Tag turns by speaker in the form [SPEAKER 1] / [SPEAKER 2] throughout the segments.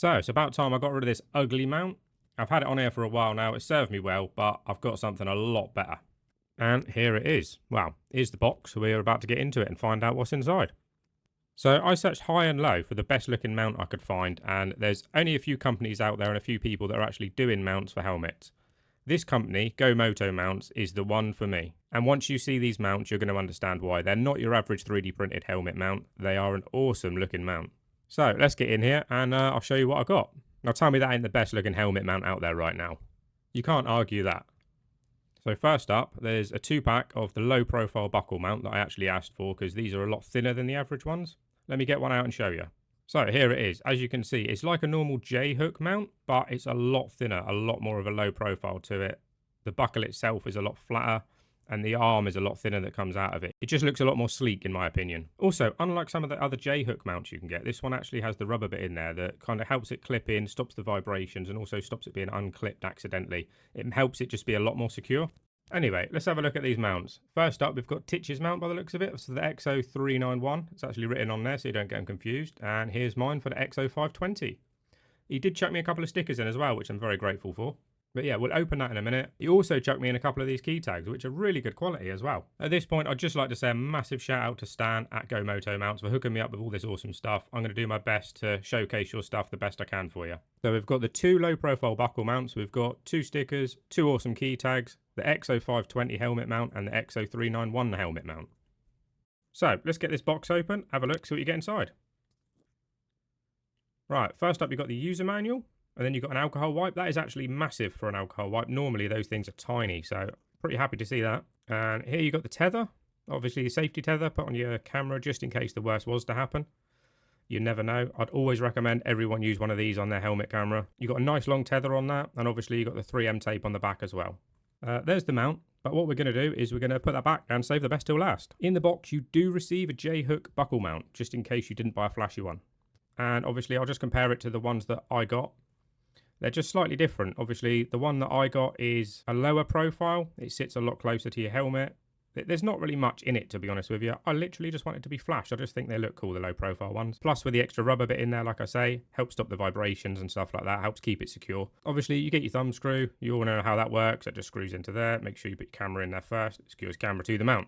[SPEAKER 1] So it's about time I got rid of this ugly mount. I've had it on here for a while now. It served me well, but I've got something a lot better. And here it is. Well, here's the box. We're about to get into it and find out what's inside. So I searched high and low for the best looking mount I could find, and there's only a few companies out there and a few people that are actually doing mounts for helmets. This company, GoMoto Mounts, is the one for me. And once you see these mounts, you're going to understand why. They're not your average 3D printed helmet mount. They are an awesome looking mount. So let's get in here and I'll show you what I got. Now tell me that ain't the best looking helmet mount out there right now. You can't argue that. So first up, there's a 2-pack of the low profile buckle mount that I actually asked for because these are a lot thinner than the average ones. Let me get one out and show you. So here it is. As you can see, it's like a normal J-hook mount, but it's a lot thinner, a lot more of a low profile to it. The buckle itself is a lot flatter, and the arm is a lot thinner that comes out of it. It just looks a lot more sleek in my opinion. Also, unlike some of the other J-hook mounts you can get, this one actually has the rubber bit in there that kind of helps it clip in, stops the vibrations, and also stops it being unclipped accidentally. It helps it just be a lot more secure. Anyway, let's have a look at these mounts. First up, we've got ThatZeke's mount by the looks of it. So the Exo520. It's actually written on there so you don't get them confused. And here's mine for the Exo520. He did chuck me a couple of stickers in as well, which I'm very grateful for. But yeah, we'll open that in a minute. He also chucked me in a couple of these key tags, which are really good quality as well. At this point, I'd just like to say a massive shout out to Stan at GoMoto Mounts for hooking me up with all this awesome stuff. I'm going to do my best to showcase your stuff the best I can for you. So we've got the 2 low profile buckle mounts. We've got 2 stickers, 2 awesome key tags, the Exo520 helmet mount and the Exo391 helmet mount. So let's get this box open, have a look, see what you get inside. Right, first up you've got the user manual. And then you've got an alcohol wipe. That is actually massive for an alcohol wipe. Normally those things are tiny, so pretty happy to see that. And here you've got the tether. Obviously, the safety tether put on your camera just in case the worst was to happen. You never know. I'd always recommend everyone use one of these on their helmet camera. You've got a nice long tether on that, and obviously you've got the 3M tape on the back as well. There's the mount. But what we're going to do is we're going to put that back and save the best till last. In the box, you do receive a J-hook buckle mount, just in case you didn't buy a flashy one. And obviously, I'll just compare it to the ones that I got. They're just slightly different. Obviously, the one that I got is a lower profile. It sits a lot closer to your helmet. There's not really much in it, to be honest with you. I literally just want it to be flash. I just think they look cool, the low profile ones. Plus, with the extra rubber bit in there, like I say, helps stop the vibrations and stuff like that. Helps keep it secure. Obviously, you get your thumb screw. You all know how that works. It just screws into there. Make sure you put your camera in there first. It secures camera to the mount.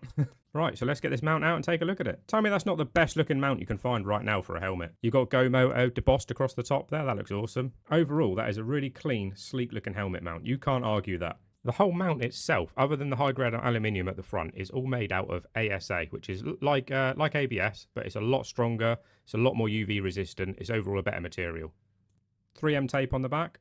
[SPEAKER 1] Right, so let's get this mount out and take a look at it. Tell me that's not the best looking mount you can find right now for a helmet. You've got GoMoto debossed across the top there. That looks awesome. Overall, that is a really clean, sleek looking helmet mount. You can't argue that. The whole mount itself, other than the high-grade aluminium at the front, is all made out of ASA, which is like ABS, but it's a lot stronger, it's a lot more UV resistant, it's overall a better material. 3M tape on the back,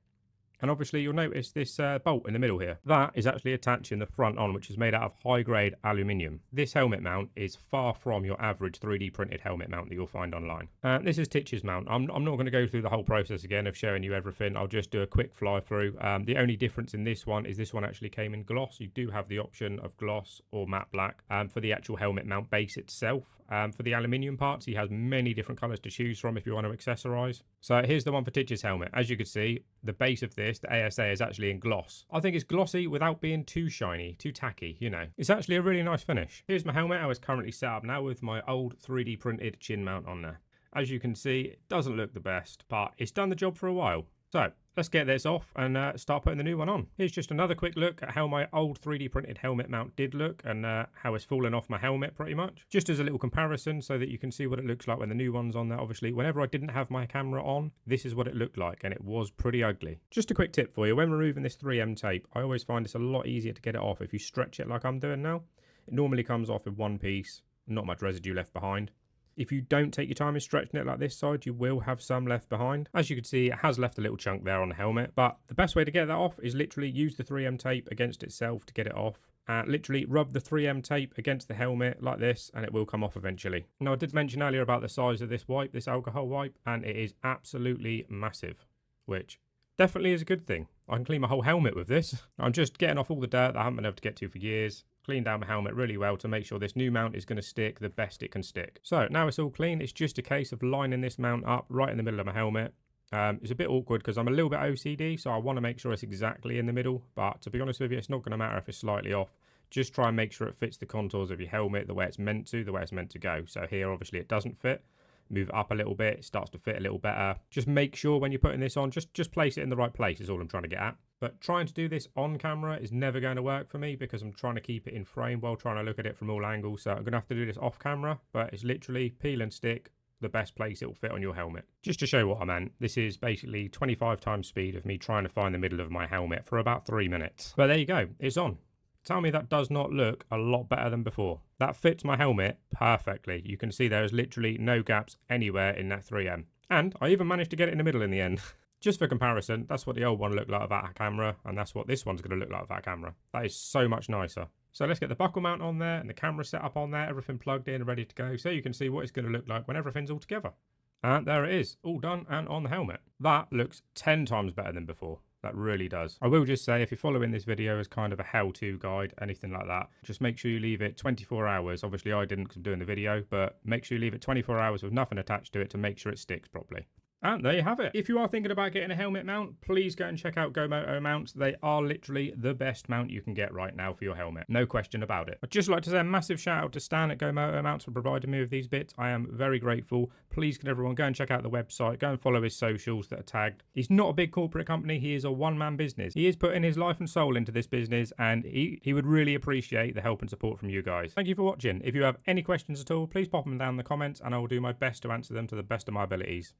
[SPEAKER 1] and obviously you'll notice this bolt in the middle here. That is actually attaching the front on, which is made out of high-grade aluminium. This helmet mount is far from your average 3D printed helmet mount that you'll find online. This is ThatZeke's mount. I'm not going to go through the whole process again of showing you everything. I'll just do a quick fly through. The only difference in this one is this one actually came in gloss. You do have the option of gloss or matte black for the actual helmet mount base itself. For the aluminium parts, he has many different colours to choose from if you want to accessorise. So here's the one for ThatZeke's helmet. As you can see, the base of this, the ASA, is actually in gloss. I think it's glossy without being too shiny, too tacky, you know. It's actually a really nice finish. Here's my helmet. I was currently set up now with my old 3D printed chin mount on there. As you can see, it doesn't look the best, but it's done the job for a while. So let's get this off and start putting the new one on. Here's just another quick look at how my old 3D printed helmet mount did look and how it's fallen off my helmet pretty much. Just as a little comparison so that you can see what it looks like when the new one's on there. Obviously, whenever I didn't have my camera on, this is what it looked like and it was pretty ugly. Just a quick tip for you, when removing this 3M tape, I always find it's a lot easier to get it off if you stretch it like I'm doing now. It normally comes off in one piece, not much residue left behind. If you don't take your time in stretching it like this side, you will have some left behind. As you can see, it has left a little chunk there on the helmet, but the best way to get that off is literally use the 3M tape against itself to get it off. Literally rub the 3M tape against the helmet like this and it will come off eventually. Now, I did mention earlier about the size of this wipe, this alcohol wipe, and it is absolutely massive, which definitely is a good thing. I can clean my whole helmet with this. I'm just getting off all the dirt that I haven't been able to get to for years. Clean down my helmet really well to make sure this new mount is going to stick the best it can stick. So now it's all clean. It's just a case of lining this mount up right in the middle of my helmet. It's a bit awkward because I'm a little bit OCD, so I want to make sure it's exactly in the middle. But to be honest with you, it's not going to matter if it's slightly off. Just try and make sure it fits the contours of your helmet the way it's meant to go. So here, obviously, it doesn't fit. move it up a little bit, it starts to fit a little better. Just make sure when you're putting this on, just place it in the right place is all I'm trying to get at. But trying to do this on camera is never going to work for me because I'm trying to keep it in frame while trying to look at it from all angles. So I'm going to have to do this off camera, but it's literally peel and stick, the best place it will fit on your helmet. Just to show what I meant, this is basically 25 times speed of me trying to find the middle of my helmet for about 3 minutes. But there you go, it's on. Tell me that does not look a lot better than before. That fits my helmet perfectly. You can see there is literally no gaps anywhere in that 3M. And I even managed to get it in the middle in the end. Just for comparison, that's what the old one looked like without a camera, and that's what this one's going to look like without a camera. That is so much nicer. So let's get the buckle mount on there and the camera set up on there, everything plugged in and ready to go, so you can see what it's going to look like when everything's all together. And there it is, all done and on the helmet. That looks 10 times better than before. That really does. I will just say, if you're following this video as kind of a how-to guide, anything like that, just make sure you leave it 24 hours. Obviously I didn't because I'm doing the video, but make sure you leave it 24 hours with nothing attached to it to make sure it sticks properly. And there you have it. If you are thinking about getting a helmet mount, please go and check out GoMoto mounts. They are literally the best mount you can get right now for your helmet. No question about it. I'd just like to say a massive shout out to Stan at GoMoto mounts for providing me with these bits. I am very grateful. Please can everyone go and check out the website. Go and follow his socials that are tagged. He's not a big corporate company. He is a one-man business. He is putting his life and soul into this business, and he would really appreciate the help and support from you guys. Thank you for watching. If you have any questions at all, please pop them down in the comments and I will do my best to answer them to the best of my abilities.